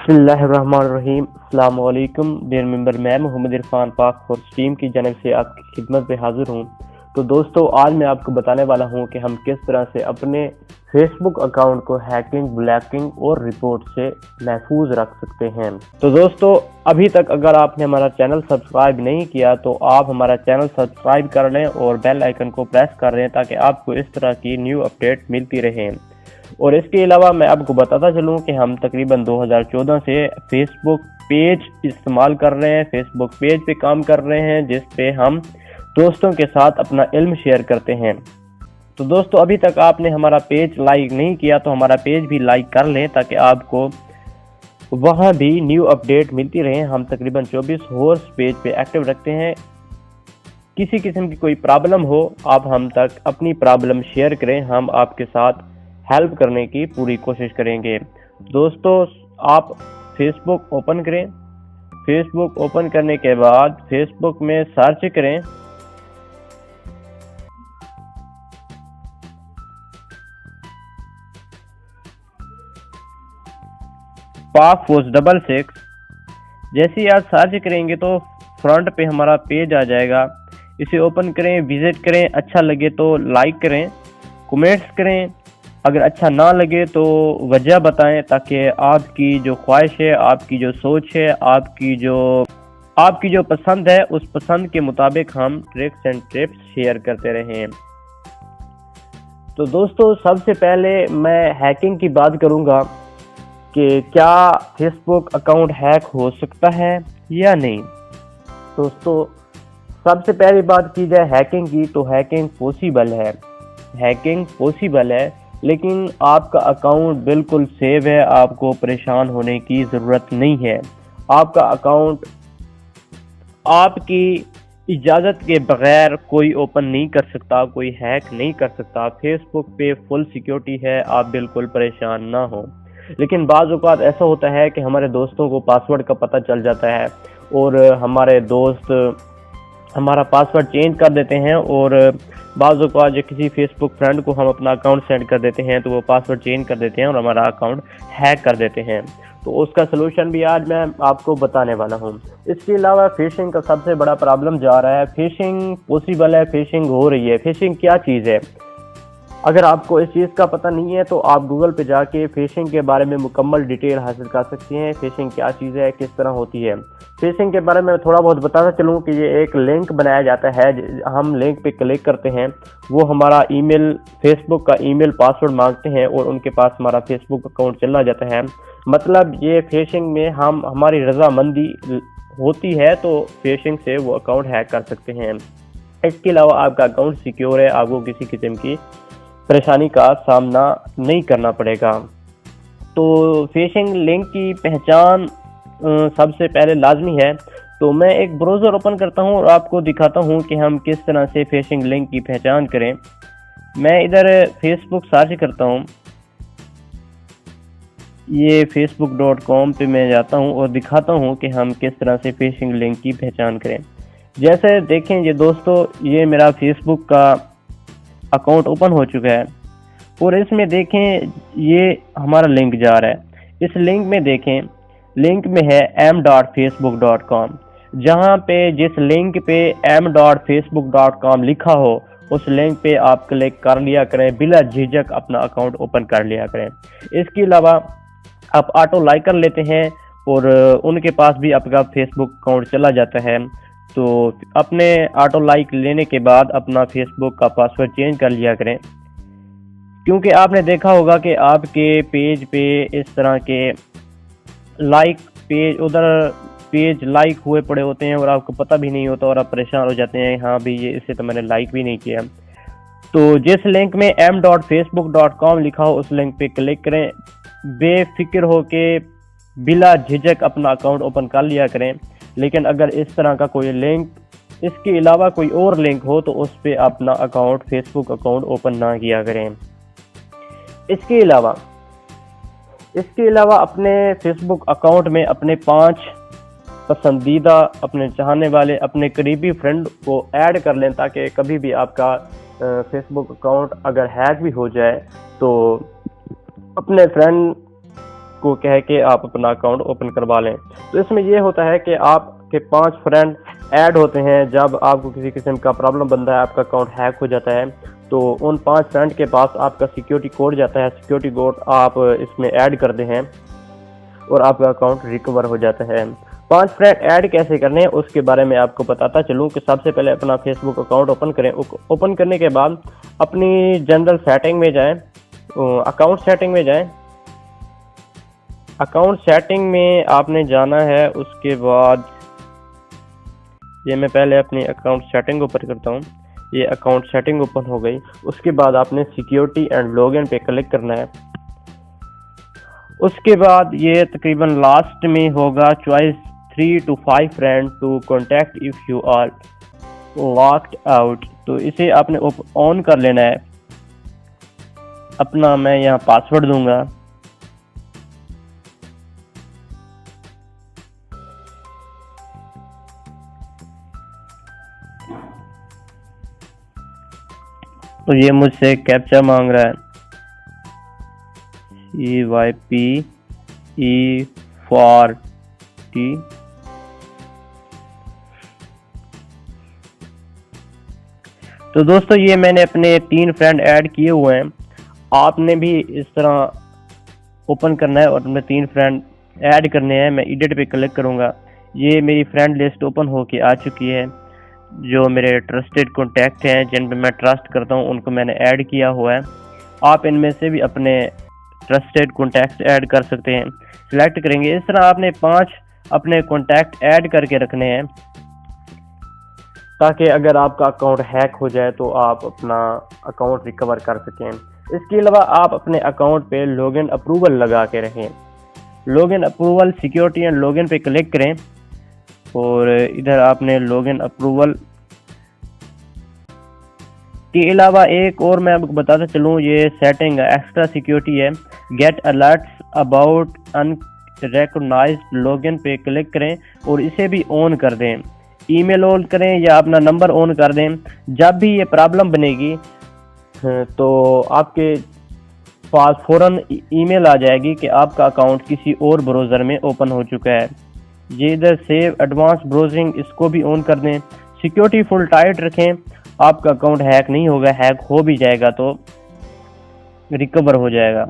بسم اللہ الرحمن الرحیم۔ السلام علیکم ڈیئر ممبر، میں محمد عرفان پاک فورس ٹیم کی جانب سے آپ کی خدمت میں حاضر ہوں۔ تو دوستو، آج میں آپ کو بتانے والا ہوں کہ ہم کس طرح سے اپنے فیس بک اکاؤنٹ کو ہیکنگ، بلیکنگ اور رپورٹ سے محفوظ رکھ سکتے ہیں۔ تو دوستو، ابھی تک اگر آپ نے ہمارا چینل سبسکرائب نہیں کیا تو آپ ہمارا چینل سبسکرائب کر لیں اور بیل آئیکن کو پریس کر لیں تاکہ آپ کو اس طرح کی نیو اپڈیٹ ملتی رہے۔ اور اس کے علاوہ میں آپ کو بتاتا چلوں کہ ہم تقریباً 2014 سے فیس بک پیج استعمال کر رہے ہیں، فیس بک پیج پہ کام کر رہے ہیں جس پہ ہم دوستوں کے ساتھ اپنا علم شیئر کرتے ہیں۔ تو دوستو، ابھی تک آپ نے ہمارا پیج لائک نہیں کیا تو ہمارا پیج بھی لائک کر لیں تاکہ آپ کو وہاں بھی نیو اپڈیٹ ملتی رہے۔ ہم تقریباً 24 ہورس پیج پہ ایکٹیو رکھتے ہیں۔ کسی قسم کی کوئی پرابلم ہو، آپ ہم تک اپنی پرابلم شیئر کریں، ہم آپ کے ساتھ ہیلپ کرنے کی پوری کوشش کریں گے۔ دوستو، آپ فیس بک اوپن کریں۔ فیس بک اوپن کرنے کے بعد فیس بک میں سرچ کریں پاک فورس 66۔ جیسے ہی آپ سرچ کریں گے تو فرنٹ پہ ہمارا پیج آ جائے گا۔ اسے اوپن کریں، وزٹ کریں، اچھا لگے تو لائک کریں، کمنٹس کریں، اگر اچھا نہ لگے تو وجہ بتائیں تاکہ آپ کی جو خواہش ہے، آپ کی جو سوچ ہے، آپ کی جو پسند ہے، اس پسند کے مطابق ہم ٹرکس اینڈ ٹپس شیئر کرتے رہیں۔ تو دوستو، سب سے پہلے میں ہیکنگ کی بات کروں گا کہ کیا فیس بک اکاؤنٹ ہیک ہو سکتا ہے یا نہیں۔ دوستو، سب سے پہلی بات کی جائے ہیکنگ کی تو ہیکنگ پوسیبل ہے۔ ہیکنگ پوسیبل ہے، لیکن آپ کا اکاؤنٹ بالکل سیو ہے، آپ کو پریشان ہونے کی ضرورت نہیں ہے۔ آپ کا اکاؤنٹ آپ کی اجازت کے بغیر کوئی اوپن نہیں کر سکتا، کوئی ہیک نہیں کر سکتا۔ فیس بک پہ فل سیکیورٹی ہے، آپ بالکل پریشان نہ ہو۔ لیکن بعض اوقات ایسا ہوتا ہے کہ ہمارے دوستوں کو پاسورڈ کا پتہ چل جاتا ہے اور ہمارے دوست ہمارا پاسورڈ چینج کر دیتے ہیں، اور بعض اوقات جو کسی فیس بک فرینڈ کو ہم اپنا اکاؤنٹ سینڈ کر دیتے ہیں تو وہ پاسورڈ چینج کر دیتے ہیں اور ہمارا اکاؤنٹ ہیک کر دیتے ہیں۔ تو اس کا سلوشن بھی آج میں آپ کو بتانے والا ہوں۔ اس کے علاوہ فیشنگ کا سب سے بڑا پرابلم جا رہا ہے۔ فیشنگ پوسیبل ہے، فیشنگ ہو رہی ہے۔ فیشنگ کیا چیز ہے؟ اگر آپ کو اس چیز کا پتہ نہیں ہے تو آپ گوگل پہ جا کے فیشنگ کے بارے میں مکمل ڈیٹیل حاصل کر سکتے ہیں۔ فیشنگ کیا چیز ہے، کس طرح ہوتی ہے۔ فیشنگ کے بارے میں تھوڑا بہت بتاتا چلوں کہ یہ ایک لنک بنایا جاتا ہے، ہم لنک پہ کلک کرتے ہیں، وہ ہمارا ای میل، فیس بک کا ای میل پاسورڈ مانگتے ہیں اور ان کے پاس ہمارا فیس بک اکاؤنٹ چلا جاتا ہے۔ مطلب یہ فیشنگ میں ہماری رضامندی ہوتی ہے تو فیشنگ سے وہ اکاؤنٹ ہیک کر سکتے ہیں۔ اس کے علاوہ آپ کا اکاؤنٹ سیکیور ہے، آپ کو کسی قسم کی پریشانی کا سامنا نہیں کرنا پڑے گا۔ تو فیشنگ لنک کی پہچان سب سے پہلے لازمی ہے۔ تو میں ایک براؤزر اوپن کرتا ہوں اور آپ کو دکھاتا ہوں کہ ہم کس طرح سے فیشنگ لنک کی پہچان کریں۔ میں ادھر فیس بک سرچ کرتا ہوں، یہ facebook.com پہ میں جاتا ہوں اور دکھاتا ہوں کہ ہم کس طرح سے فیشنگ لنک کی پہچان کریں۔ جیسے دیکھیں یہ دوستو، یہ میرا فیس بک کا اکاؤنٹ اوپن ہو چکا ہے اور اس میں دیکھیں یہ ہمارا لنک جا رہا ہے۔ اس لنک میں دیکھیں، لنک میں ہے m.facebook.com، جہاں پہ جس لنک پہ m.facebook.com لکھا ہو اس لنک پہ آپ کلک کر لیا کریں، بلا جھجک اپنا اکاؤنٹ اوپن کر لیا کریں۔ اس کے علاوہ آپ آٹو لائک کر لیتے ہیں اور ان کے پاس بھی آپ کا فیس بک اکاؤنٹ چلا جاتا ہے۔ تو اپنے آٹو لائک لینے کے بعد اپنا فیس بک کا پاسورڈ چینج کر لیا کریں، کیونکہ آپ نے دیکھا ہوگا کہ آپ کے پیج پہ اس طرح کے لائک پیج لائک ہوئے پڑے ہوتے ہیں اور آپ کو پتہ بھی نہیں ہوتا اور آپ پریشان ہو جاتے ہیں، ہاں بھی یہ اسے تو میں نے لائک بھی نہیں کیا۔ تو جس لنک میں m.facebook.com لکھا ہو اس لنک پہ کلک کریں، بے فکر ہو کے بلا جھجک اپنا اکاؤنٹ اوپن کر لیا کریں۔ لیکن اگر اس طرح کا کوئی لنک، اس کے علاوہ کوئی اور لنک ہو تو اس پہ اپنا اکاؤنٹ، فیس بک اکاؤنٹ اوپن نہ کیا کریں۔ اس کے علاوہ اپنے فیس بک اکاؤنٹ میں اپنے 5 پسندیدہ، اپنے چاہنے والے، اپنے قریبی فرینڈ کو ایڈ کر لیں تاکہ کبھی بھی آپ کا فیس بک اکاؤنٹ اگر ہیک بھی ہو جائے تو اپنے فرینڈ کو کہہ کے آپ اپنا اکاؤنٹ اوپن کروا لیں۔ تو اس میں یہ ہوتا ہے کہ آپ کے 5 فرینڈ ایڈ ہوتے ہیں۔ جب آپ کو کسی قسم کا پرابلم بنتا ہے، آپ کا اکاؤنٹ ہیک ہو جاتا ہے، تو ان 5 فرینڈ کے پاس آپ کا سیکیورٹی کوڈ جاتا ہے، سیکیورٹی کوڈ آپ اس میں ایڈ کرتے ہیں اور آپ کا اکاؤنٹ ریکور ہو جاتا ہے۔ 5 فرینڈ ایڈ کیسے کرنے ہیں اس کے بارے میں آپ کو بتاتا چلوں کہ سب سے پہلے اپنا فیس بک اکاؤنٹ اوپن کریں۔ اوپن کرنے کے بعد اپنی جنرل سیٹنگ میں جائیں، اکاؤنٹ سیٹنگ میں جائیں۔ اکاؤنٹ سیٹنگ میں آپ نے جانا ہے، اس کے بعد یہ میں پہلے اپنی اکاؤنٹ سیٹنگ اوپن کرتا ہوں۔ یہ اکاؤنٹ سیٹنگ اوپن ہو گئی۔ اس کے بعد آپ نے سیکیورٹی اینڈ لاگ ان پہ کلک کرنا ہے۔ اس کے بعد یہ تقریباً لاسٹ میں ہوگا choice 3 to 5 friend to contact if you are locked out, تو اسے آپ نے آن کر لینا ہے۔ اپنا میں یہاں پاسورڈ دوں گا۔ تو یہ مجھ سے کیپچا مانگ رہا ہے، CYPE4T۔ تو دوستو یہ میں نے اپنے 3 فرینڈ ایڈ کیے ہوئے ہیں۔ آپ نے بھی اس طرح اوپن کرنا ہے اور اپنے 3 فرینڈ ایڈ کرنے ہیں۔ میں ایڈٹ پہ کلک کروں گا۔ یہ میری فرینڈ لسٹ اوپن ہو کے آ چکی ہے۔ جو میرے ٹرسٹڈ کانٹیکٹ ہیں، جن پہ میں ٹرسٹ کرتا ہوں، ان کو میں نے ایڈ کیا ہوا ہے۔ آپ ان میں سے بھی اپنے ٹرسٹڈ کانٹیکٹ ایڈ کر سکتے ہیں۔ سلیکٹ کریں گے، اس طرح آپ نے 5 اپنے کانٹیکٹ ایڈ کر کے رکھنے ہیں، تاکہ اگر آپ کا اکاؤنٹ ہیک ہو جائے تو آپ اپنا اکاؤنٹ ریکور کر سکیں۔ اس کے علاوہ آپ اپنے اکاؤنٹ پہ لاگ ان اپروول لگا کے رکھیں۔ Log in approval security and log in پہ کلک کریں اور ادھر آپ نے لاگ ان اپروول کے علاوہ ایک اور میں آپ کو بتاتا چلوں، یہ سیٹنگ ایکسٹرا سیکیورٹی ہے، get alerts about unrecognized log in پہ کلک کریں اور اسے بھی آن کر دیں۔ ای میل آن کریں یا اپنا نمبر آن کر دیں۔ جب بھی یہ پرابلم بنے گی تو آپ کے پاس فوراً ای میل آ جائے گی کہ آپ کا اکاؤنٹ کسی اور بروزر میں اوپن ہو چکا ہے۔ یہ ادھر سیو ایڈوانس براؤزنگ، اس کو بھی آن کر دیں۔ سیکیورٹی فل ٹائٹ رکھیں، آپ کا اکاؤنٹ ہیک نہیں ہوگا، ہیک ہو بھی جائے گا تو ریکور ہو جائے گا۔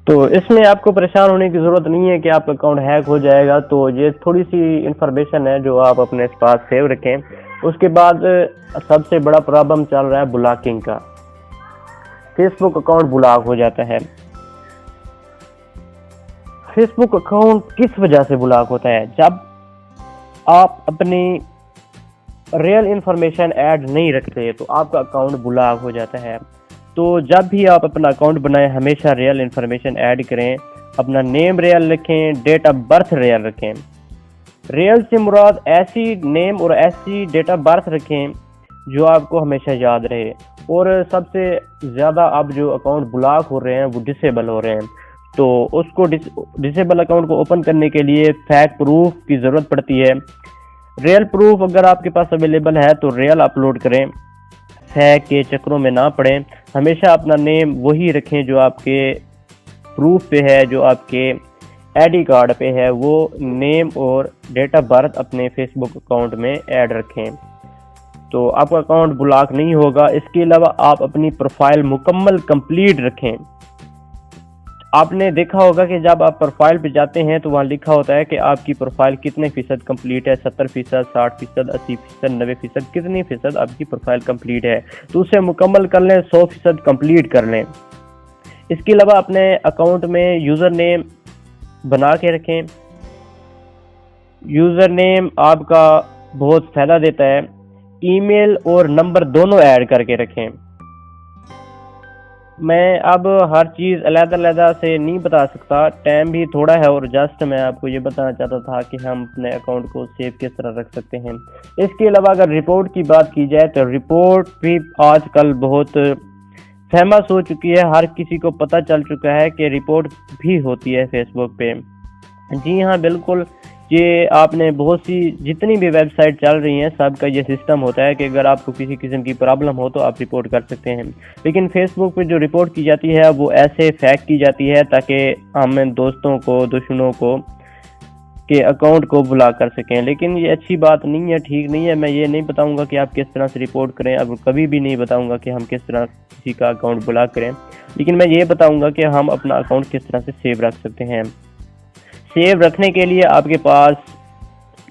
تو اس میں آپ کو پریشان ہونے کی ضرورت نہیں ہے کہ آپ کا اکاؤنٹ ہیک ہو جائے گا، تو یہ تھوڑی سی انفارمیشن ہے جو آپ اپنے پاس سیو رکھیں۔ اس کے بعد سب سے بڑا پرابلم چل رہا ہے بلاکنگ کا۔ فیس بک اکاؤنٹ بلاک ہو جاتا ہے۔ فیس بک اکاؤنٹ کس وجہ سے بلاک ہوتا ہے؟ جب آپ اپنی ریئل انفارمیشن ایڈ نہیں رکھتے تو آپ کا اکاؤنٹ بلاک ہو جاتا ہے۔ تو جب بھی آپ اپنا اکاؤنٹ بنائیں ہمیشہ ریئل انفارمیشن ایڈ کریں، اپنا نیم ریئل رکھیں، ڈیٹ آف برتھ ریئل رکھیں۔ ریئل سے مراد ایسی نیم اور ایسی ڈیٹ آف برتھ رکھیں جو آپ کو ہمیشہ یاد رہے۔ اور سب سے زیادہ اب جو اکاؤنٹ بلاک ہو رہے ہیں وہ ڈسیبل ہو رہے ہیں، تو اس کو ڈسیبل اکاؤنٹ کو اوپن کرنے کے لیے فیک پروف کی ضرورت پڑتی ہے۔ ریئل پروف اگر آپ کے پاس اویلیبل ہے تو ریئل اپلوڈ کریں، فیک کے چکروں میں نہ پڑیں۔ ہمیشہ اپنا نیم وہی رکھیں جو آپ کے پروف پہ ہے، جو آپ کے آئی ڈی کارڈ پہ ہے، وہ نیم اور ڈیٹ آف برتھ اپنے فیس بک اکاؤنٹ میں ایڈ رکھیں، تو آپ کا اکاؤنٹ بلاک نہیں ہوگا۔ اس کے علاوہ آپ اپنی پروفائل مکمل کمپلیٹ رکھیں۔ آپ نے دیکھا ہوگا کہ جب آپ پروفائل پہ جاتے ہیں تو وہاں لکھا ہوتا ہے کہ آپ کی پروفائل کتنے فیصد کمپلیٹ ہے، 70%، 60%، 80%، 90%، کتنی فیصد آپ کی پروفائل کمپلیٹ ہے، تو اسے مکمل کر لیں، 100% کمپلیٹ کر لیں۔ اس کے علاوہ اپنے اکاؤنٹ میں یوزر نیم بنا کے رکھیں۔ یوزر نیم آپ کا بہت فائدہ دیتا ہے۔ ای میل اور نمبر دونوں ایڈ کر کے رکھیں۔ میں اب ہر چیز علیحدہ علیحدہ سے نہیں بتا سکتا، ٹائم بھی تھوڑا ہے، اور جسٹ میں آپ کو یہ بتانا چاہتا تھا کہ ہم اپنے اکاؤنٹ کو سیو کس طرح رکھ سکتے ہیں۔ اس کے علاوہ اگر رپورٹ کی بات کی جائے تو رپورٹ بھی آج کل بہت فیمس ہو چکی ہے، ہر کسی کو پتہ چل چکا ہے کہ رپورٹ بھی ہوتی ہے فیس بک پہ۔ جی ہاں بالکل، یہ آپ نے بہت سی جتنی بھی ویب سائٹ چل رہی ہیں سب کا یہ سسٹم ہوتا ہے کہ اگر آپ کو کسی قسم کی پرابلم ہو تو آپ رپورٹ کر سکتے ہیں، لیکن فیس بک پہ جو رپورٹ کی جاتی ہے وہ ایسے فیک کی جاتی ہے تاکہ ہم دوستوں کو، دشمنوں کو کے اکاؤنٹ کو بلاک کر سکیں، لیکن یہ اچھی بات نہیں ہے، ٹھیک نہیں ہے۔ میں یہ نہیں بتاؤں گا کہ آپ کس طرح سے رپورٹ کریں، اب کبھی بھی نہیں بتاؤں گا کہ ہم کس طرح کسی کا اکاؤنٹ بلاک کریں، لیکن میں یہ بتاؤں گا کہ ہم اپنا اکاؤنٹ کس طرح سے سیو رکھ سکتے ہیں۔ سیو رکھنے کے لیے آپ کے پاس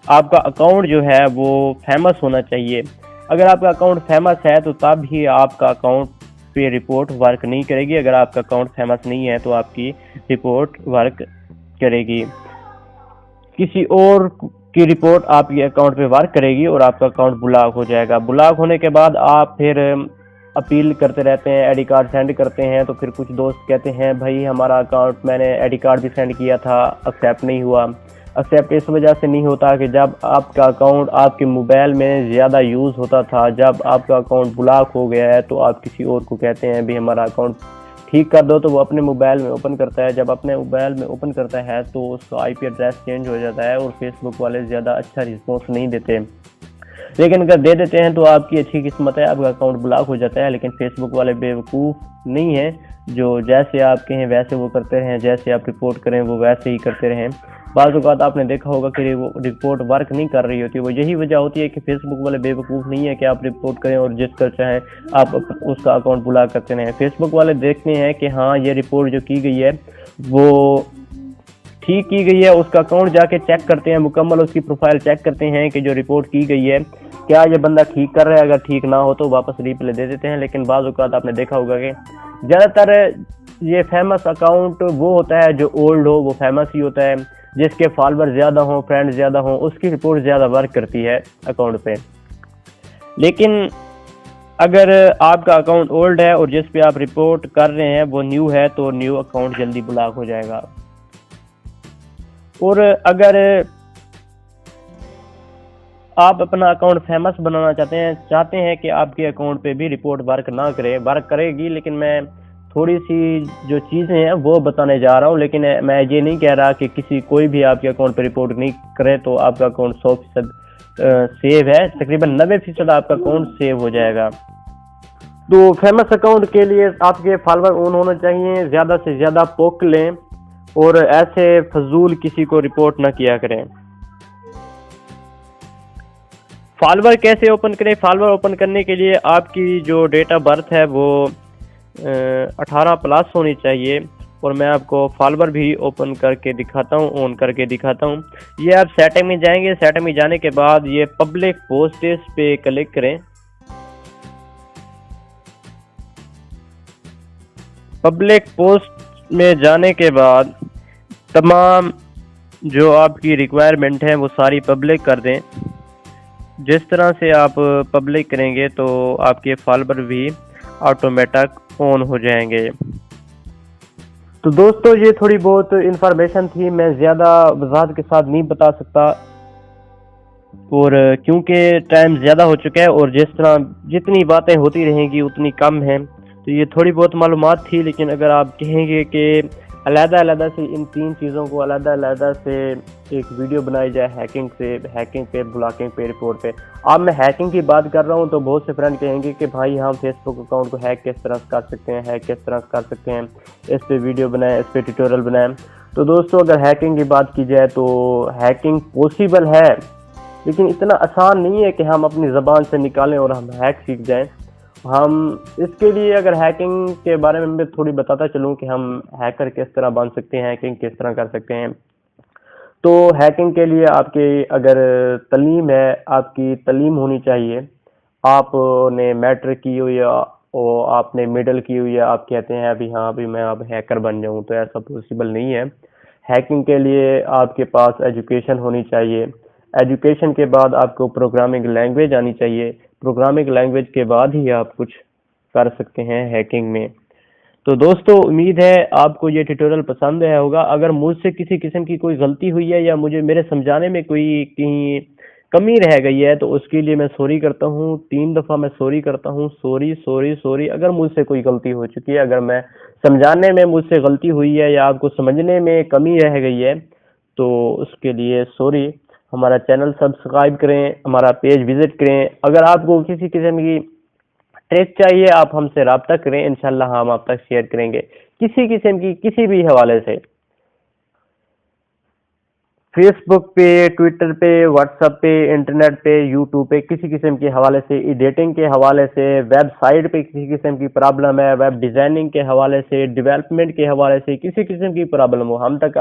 آپ کا اکاؤنٹ جو ہے وہ فیمس ہونا چاہیے۔ اگر آپ کا اکاؤنٹ فیمس ہے تو تب ہی آپ کا اکاؤنٹ پہ رپورٹ ورک نہیں کرے گی، اگر آپ کا اکاؤنٹ فیمس نہیں ہے تو آپ کی رپورٹ ورک کرے گی، کسی اور کی رپورٹ آپ کے اکاؤنٹ پہ ورک کرے گی اور آپ کا اکاؤنٹ بلاک ہو جائے گا۔ بلاک ہونے کے بعد آپ پھر اپیل کرتے رہتے ہیں، آئی ڈی کارڈ سینڈ کرتے ہیں، تو پھر کچھ دوست کہتے ہیں بھائی ہمارا اکاؤنٹ، میں نے آئی ڈی کارڈ بھی سینڈ کیا تھا، ایکسیپٹ نہیں ہوا۔ ایکسیپٹ اس وجہ سے نہیں ہوتا کہ جب آپ کا اکاؤنٹ آپ کے موبائل میں زیادہ یوز ہوتا تھا، جب آپ کا اکاؤنٹ بلاک ہو گیا ہے تو آپ کسی اور کو کہتے ہیں بھی ہمارا اکاؤنٹ ٹھیک کر دو، تو وہ اپنے موبائل میں اوپن کرتا ہے۔ جب اپنے موبائل میں اوپن کرتا ہے تو اس کا آئی پی ایڈریس چینج ہو جاتا ہے اور فیس بک والے زیادہ اچھا رسپانس نہیں دیتے، لیکن اگر دے دیتے ہیں تو آپ کی اچھی قسمت ہے، آپ کا اکاؤنٹ بلاک ہو جاتا ہے۔ لیکن فیس بک والے بے وقوف نہیں ہیں، جو جیسے آپ کہیں ویسے وہ کرتے رہیں، جیسے آپ رپورٹ کریں وہ ویسے ہی کرتے رہیں۔ بعض اوقات آپ نے دیکھا ہوگا کہ وہ رپورٹ ورک نہیں کر رہی ہوتی، وہ یہی وجہ ہوتی ہے کہ فیس بک والے بے وقوف نہیں ہے کہ آپ رپورٹ کریں اور جس کر چاہیں آپ اس کا اکاؤنٹ بلاک کرتے رہیں۔ فیس بک والے دیکھتے ہیں کہ ہاں یہ رپورٹ جو کی گئی ہے وہ ٹھیک کی گئی ہے، اس کا اکاؤنٹ جا کے چیک کرتے ہیں، مکمل اس کی پروفائل چیک کرتے ہیں کہ جو رپورٹ کی گئی ہے کیا یہ بندہ ٹھیک کر رہا ہے، اگر ٹھیک نہ ہو تو واپس ریپلے دے دیتے ہیں۔ لیکن بعض اوقات آپ نے دیکھا ہوگا کہ زیادہ تر یہ فیمس اکاؤنٹ وہ ہوتا ہے جو اولڈ ہو، وہ فیمس ہی ہوتا ہے، جس کے فالوور زیادہ ہوں، فرینڈ زیادہ ہوں، اس کی رپورٹ زیادہ ورک کرتی ہے اکاؤنٹ پہ۔ لیکن اگر آپ کا اکاؤنٹ اولڈ ہے اور جس پہ آپ رپورٹ کر رہے ہیں وہ نیو ہے تو نیو اکاؤنٹ جلدی بلاک ہو جائے گا۔ اور اگر آپ اپنا اکاؤنٹ فیمس بنانا چاہتے ہیں کہ آپ کے اکاؤنٹ پہ بھی رپورٹ ورک نہ کرے، ورک کرے گی، لیکن میں تھوڑی سی جو چیزیں ہیں وہ بتانے جا رہا ہوں، لیکن میں یہ نہیں کہہ رہا کہ کوئی بھی آپ کے اکاؤنٹ پہ رپورٹ نہیں کرے تو آپ کا اکاؤنٹ 100% سیو ہے، تقریباً 90% آپ کا اکاؤنٹ سیو ہو جائے گا۔ تو فیمس اکاؤنٹ کے لیے آپ کے فالوور اون ہونا چاہیے، زیادہ سے زیادہ پوک لیں اور ایسے فضول کسی کو رپورٹ نہ کیا کریں۔ فالوور کیسے اوپن کریں؟ فالوور اوپن کرنے کے لیے آپ کی جو ڈیٹ آف برتھ ہے وہ 18+ ہونی چاہیے، اور میں آپ کو فالوور بھی اوپن کر کے دکھاتا ہوں، آن کر کے دکھاتا ہوں۔ یہ آپ سیٹنگ میں جائیں گے، سیٹنگ میں جانے کے بعد یہ پبلک پوسٹس پہ کلک کریں۔ پبلک پوسٹ میں جانے کے بعد تمام جو آپ کی ریکوائرمنٹ ہے وہ ساری پبلک کر دیں۔ جس طرح سے آپ پبلک کریں گے تو آپ کے فالوور بھی آٹومیٹک آن ہو جائیں گے۔ تو دوستو یہ تھوڑی بہت انفارمیشن تھی، میں زیادہ وضاحت کے ساتھ نہیں بتا سکتا، اور کیونکہ ٹائم زیادہ ہو چکا ہے اور جس طرح جتنی باتیں ہوتی رہیں گی اتنی کم ہیں، تو یہ تھوڑی بہت معلومات تھی۔ لیکن اگر آپ کہیں گے کہ علیحدہ سے ان 3 چیزوں کو علیحدہ سے ایک ویڈیو بنائی جائے، ہیکنگ پہ، بلاکنگ پہ، رپورٹ پہ، اب میں ہیکنگ کی بات کر رہا ہوں تو بہت سے فرینڈ کہیں گے کہ بھائی ہم فیس بک اکاؤنٹ کو ہیک کس طرح کر سکتے ہیں، اس پہ ویڈیو بنائیں، اس پہ ٹیوٹوریل بنائیں۔ تو دوستو اگر ہیکنگ کی بات کی جائے تو ہیکنگ پاسبل ہے، لیکن اتنا آسان نہیں ہے کہ ہم اپنی زبان سے نکالیں اور ہم ہیک سیکھ جائیں۔ ہم اس کے لیے اگر ہیکنگ کے بارے میں میں تھوڑی بتاتا چلوں کہ ہم ہیکر کس طرح بن سکتے ہیں، ہیکنگ کس طرح کر سکتے ہیں۔ تو ہیکنگ کے لیے آپ کی اگر تعلیم ہے، آپ کی تعلیم ہونی چاہیے، آپ نے میٹرک کی ہوئی ہے اور آپ نے مڈل کی ہوئی ہے، آپ کہتے ہیں ابھی میں اب ہیکر بن جاؤں، تو ایسا پاسبل نہیں ہے۔ ہیکنگ کے لیے آپ کے پاس ایجوکیشن ہونی چاہیے، ایجوکیشن کے بعد آپ کو پروگرامنگ لینگویج آنی چاہیے، پروگرامنگ لینگویج کے بعد ہی آپ کچھ کر سکتے ہیں ہیکنگ میں۔ تو دوستو امید ہے آپ کو یہ ٹیوٹوریل پسند آیا ہوگا۔ اگر مجھ سے کسی قسم کی کوئی غلطی ہوئی ہے یا میرے سمجھانے میں کوئی کہیں کمی رہ گئی ہے تو اس کے لیے میں سوری کرتا ہوں، 3 دفعہ میں سوری کرتا ہوں، سوری۔ اگر مجھ سے کوئی غلطی ہو چکی ہے، اگر میں سمجھانے میں مجھ سے غلطی ہوئی ہے یا آپ کو سمجھنے میں کمی رہ گئی ہے تو اس کے لیے سوری. ہمارا چینل سبسکرائب کریں, ہمارا پیج وزٹ کریں. اگر آپ کو کسی قسم کی ٹریک چاہیے آپ ہم سے رابطہ کریں, انشاءاللہ ہم آپ تک شیئر کریں گے کسی قسم کی کسی بھی حوالے سے. فیس بک پہ, ٹویٹر پہ, واٹس ایپ پہ, انٹرنیٹ پہ, یوٹیوب پہ, کسی قسم کے حوالے سے, ایڈیٹنگ کے حوالے سے, ویب سائٹ پہ کسی قسم کی پرابلم ہے, ویب ڈیزائننگ کے حوالے سے, ڈیولپمنٹ کے حوالے سے, کسی قسم کی پرابلم ہو, ہم تک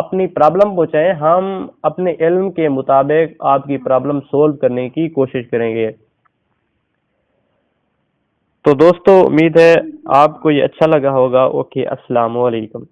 اپنی پرابلم پہنچائیں. ہم اپنے علم کے مطابق آپ کی پرابلم سولو کرنے کی کوشش کریں گے. تو دوستو امید ہے آپ کو یہ اچھا لگا ہوگا. اوکے, السلام علیکم.